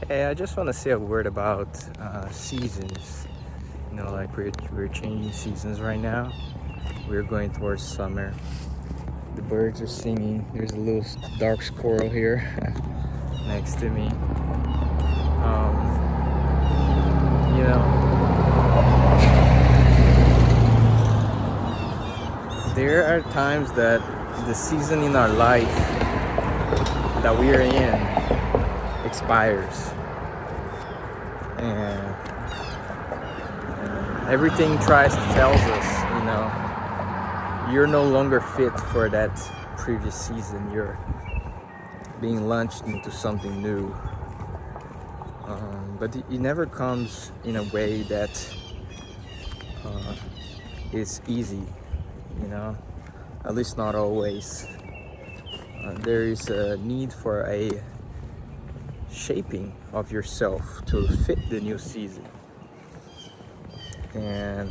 Hey, I just want to say a word about seasons. Like we're changing seasons right now. We're going towards summer. The birds are singing. There's a little dark squirrel here next to me. Um, you know, there are times that the season in our life that we are in expires, and everything tries to tell us, you're no longer fit for that previous season. You're being launched into something new. But it never comes in a way that is easy, at least not always. There is a need for a shaping of yourself to fit the new season. And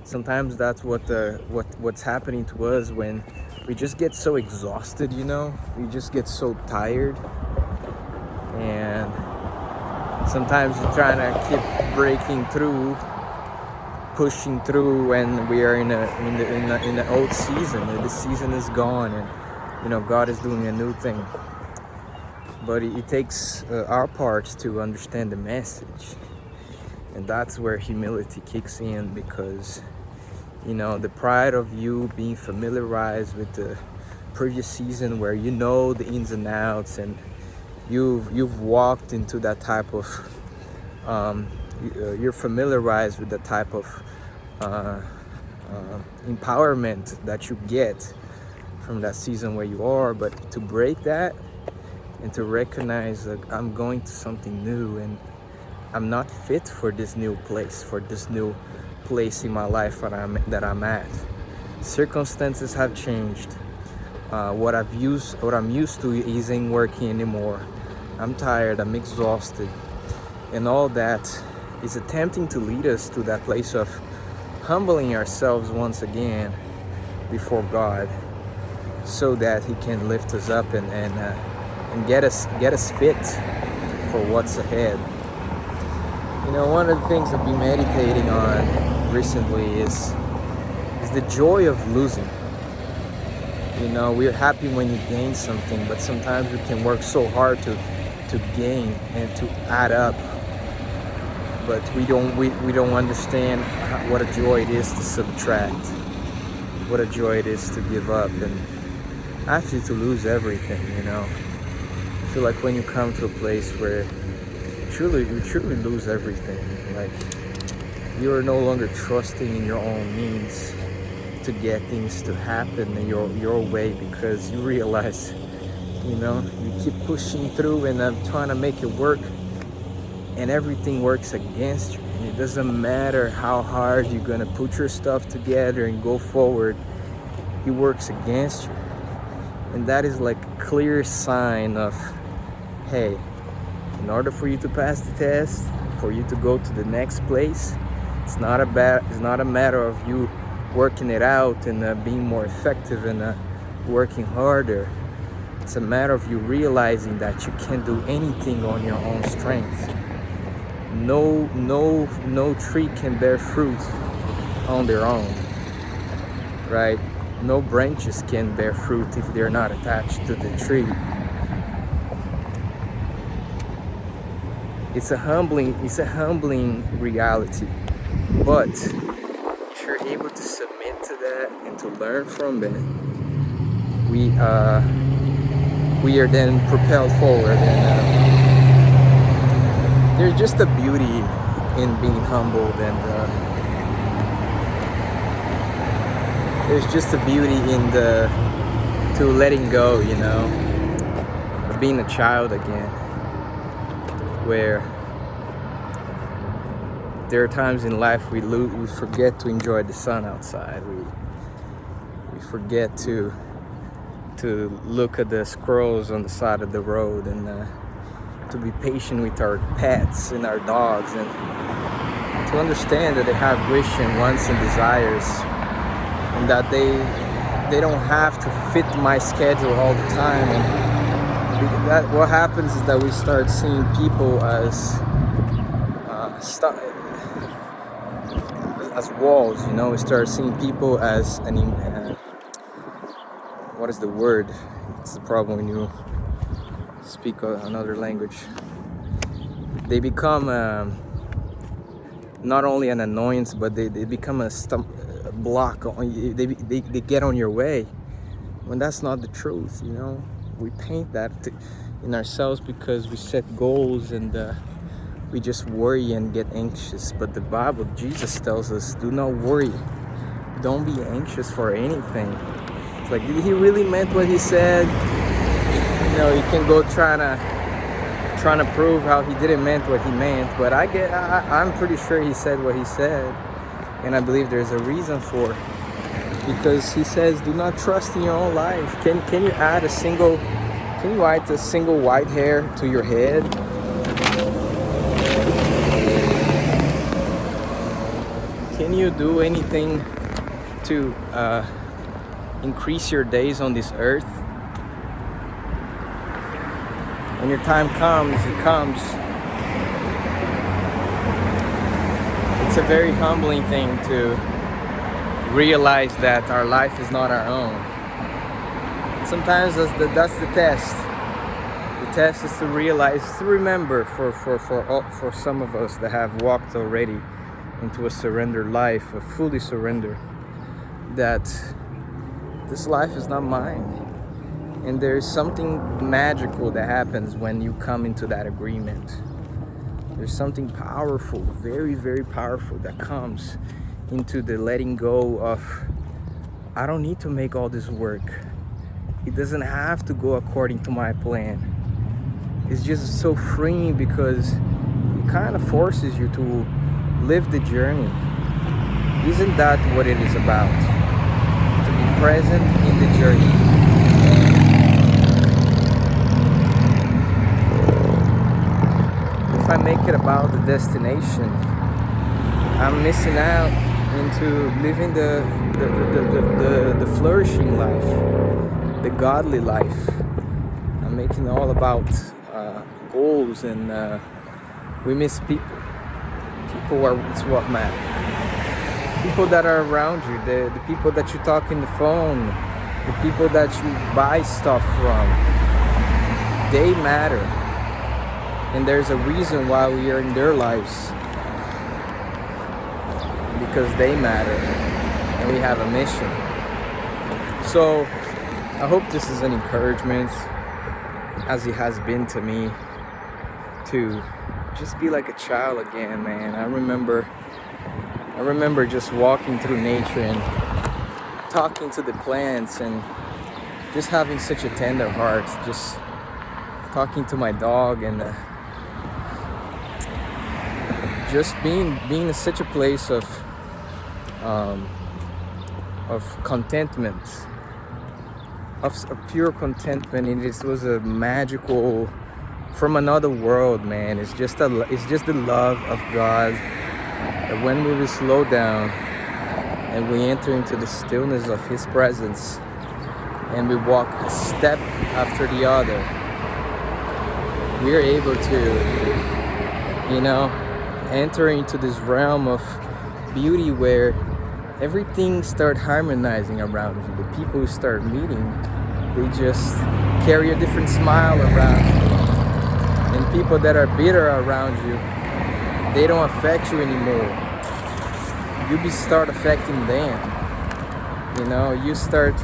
sometimes that's what's happening to us when we just get so exhausted, we just get so tired, and sometimes you're trying to keep breaking through, pushing through, and we are in the old season, and the season is gone, and God is doing a new thing. But it takes our part to understand the message. And that's where humility kicks in, because the pride of you being familiarized with the previous season, where the ins and outs, and you've walked into that type of you're familiarized with the type of empowerment that you get from that season where you are. But to break that and to recognize that I'm going to something new, and I'm not fit for this new place, in my life that I'm at. Circumstances have changed. What I'm used to isn't working anymore. I'm tired, I'm exhausted. And all that is attempting to lead us to that place of humbling ourselves once again before God, so that He can lift us up and get us fit for what's ahead. One of the things I've been meditating on recently is the joy of losing. We're happy when you gain something, but sometimes we can work so hard to gain and to add up, but we don't understand what a joy it is to subtract, what a joy it is to give up, and actually to lose everything. I feel like when you come to a place where you truly lose everything, like you are no longer trusting in your own means to get things to happen in your way, because you realize you keep pushing through and trying to make it work, and everything works against you. And it doesn't matter how hard you're gonna put your stuff together and go forward, it works against you. And that is like a clear sign of, hey, in order for you to pass the test, for you to go to the next place, it's not a matter of you working it out and being more effective and working harder. It's a matter of you realizing that you can't do anything on your own strength. No tree can bear fruit on their own, right? No branches can bear fruit if they're not attached to the tree. It's a humbling reality. But if you're able to submit to that and to learn from it, we are then propelled forward. And there's just a beauty in being humbled, and there's just a beauty in to letting go, of being a child again, where there are times in life we forget to enjoy the sun outside. We forget to look at the squirrels on the side of the road, and to be patient with our pets and our dogs, and to understand that they have wish and wants and desires, and that they don't have to fit my schedule all the time. And That what happens is that we start seeing people as as walls. We start seeing people as what is the word? It's the problem when you speak another language. They become not only an annoyance, but they become a block. They get on your way, when that's not the truth. We paint that in ourselves because we set goals and we just worry and get anxious. But the Bible, Jesus tells us, do not worry, don't be anxious for anything. It's like, did he really meant what he said? You can go trying to prove how he didn't meant what he meant, but I'm pretty sure he said what he said, and I believe there's a reason for it, because he says, do not trust in your own life. Can you add a single white hair to your head? Can you do anything to increase your days on this earth? When your time comes, it comes. It's a very humbling thing to realize that our life is not our own. Sometimes that's the test. The test is to realize, to remember for some of us that have walked already into a surrendered life, a fully surrender, that this life is not mine. And there's something magical that happens when you come into that agreement. There's something powerful, very, very powerful, that comes into the letting go of, I don't need to make all this work. It doesn't have to go according to my plan. It's just so freeing because it kind of forces you to live the journey. Isn't that what it is about? To be present in the journey. If I make it about the destination, I'm missing out into living the flourishing life, the godly life. I'm making it all about goals, and we miss people. People it's what matter. People that are around you, the people that you talk in the phone, the people that you buy stuff from, they matter. And there's a reason why we are in their lives. Because they matter. And we have a mission. So I hope this is an encouragement, as it has been to me, to just be like a child again, man. I remember just walking through nature and talking to the plants and just having such a tender heart, just talking to my dog, and just being in such a place of contentment, of pure contentment. And it was a magical, from another world, man. It's just the love of God, that when we will slow down and we enter into the stillness of His presence and we walk a step after the other, we are able to, enter into this realm of beauty where everything starts harmonizing around you. The people you start meeting, they just carry a different smile around you. And people that are bitter around you, they don't affect you anymore. You start affecting them. You start,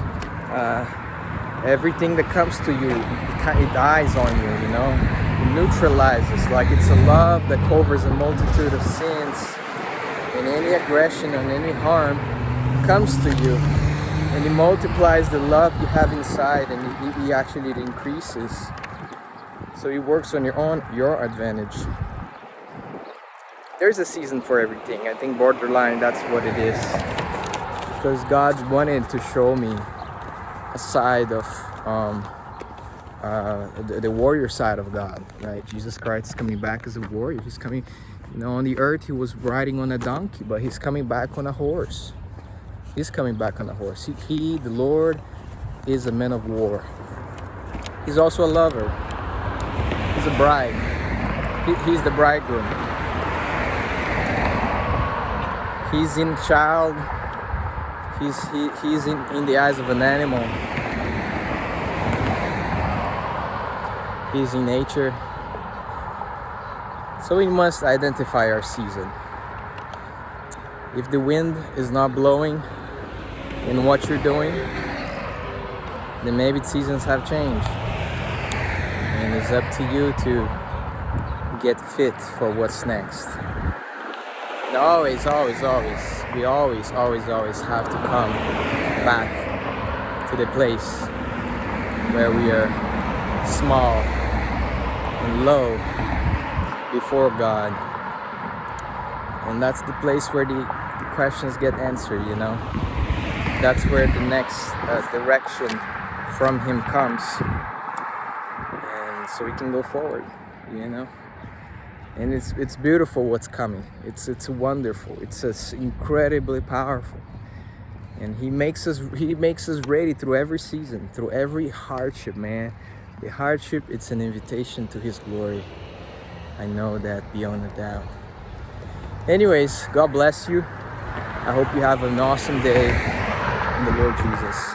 everything that comes to you, it dies on you, It neutralizes, like it's a love that covers a multitude of sins. And any aggression and any harm comes to you, and it multiplies the love you have inside, and it actually increases. So it works on your advantage. There's a season for everything. I think borderline, that's what it is. Because God wanted to show me a side of the warrior side of God, right? Jesus Christ is coming back as a warrior. He's coming, on the earth he was riding on a donkey, but he's coming back on a horse. He's coming back on a horse. He, the Lord, is a man of war. He's also a lover. He's a bride. He's the bridegroom. He's in child. He's in the eyes of an animal. He's in nature. So we must identify our season. If the wind is not blowing in what you're doing, then maybe seasons have changed. And it's up to you to get fit for what's next. And always, we always have to come back to the place where we are small and low before God. And that's the place where the questions get answered, you know. That's where the next direction from Him comes. And so we can go forward, you know. And it's beautiful what's coming. It's wonderful. It's incredibly powerful. And He makes us ready through every season, through every hardship, man. The hardship, it's an invitation to His glory. I know that beyond a doubt. Anyways, God bless you. I hope you have an awesome day in the Lord Jesus.